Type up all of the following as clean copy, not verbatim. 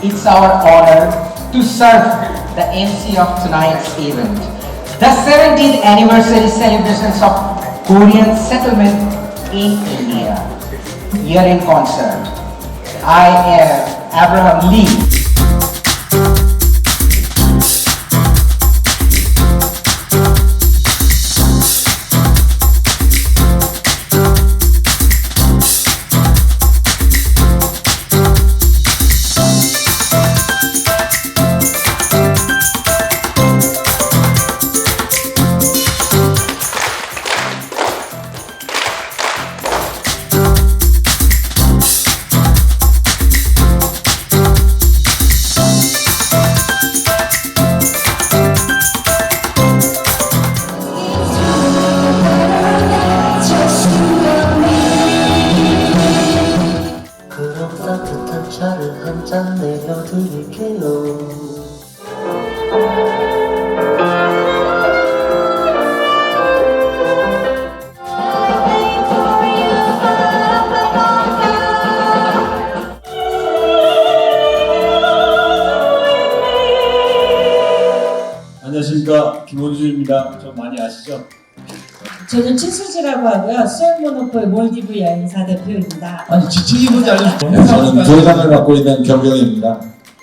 It's our honor to serve the MC of tonight's event. The 17th anniversary celebrations of Korean settlement in India. Here in concert, I am Abraham Lee. 따뜻한 차를 한 잔 내려드릴게요. 안녕하십니까, 김원준입니다. 좀 많이 아시죠? 저는 최수지라고 하고요. 수영모노폴 몰디브 여행사 대표입니다. 아니, 지칭이 뭔지 알려주세요. 저는 부회장을 맡고 있는 경경입니다.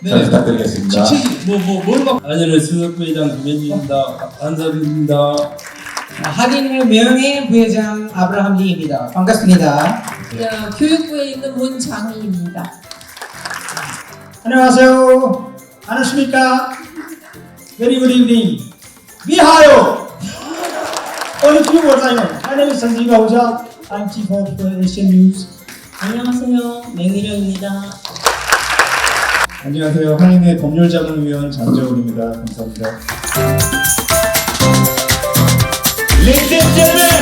잘 부탁드리겠습니다. 지칭이 뭘 맡고? 안녕하세요, 수석부회장 김현주입니다. 안사입니다. 한인회 명예 부회장 아브라함 리입니다. 반갑습니다. 교육부에 있는 문장희입니다. 안녕하세요. 안녕하십니까? Very good evening. 위하여! Only wartime. My name is Sanjeev Ahuja. I'm Chief of Asian News. 안녕하세요. 맹미령입니다. 안녕하세요, 한인회 법률자문위원 장재훈입니다. 감사합니다. Ladies and gentlemen,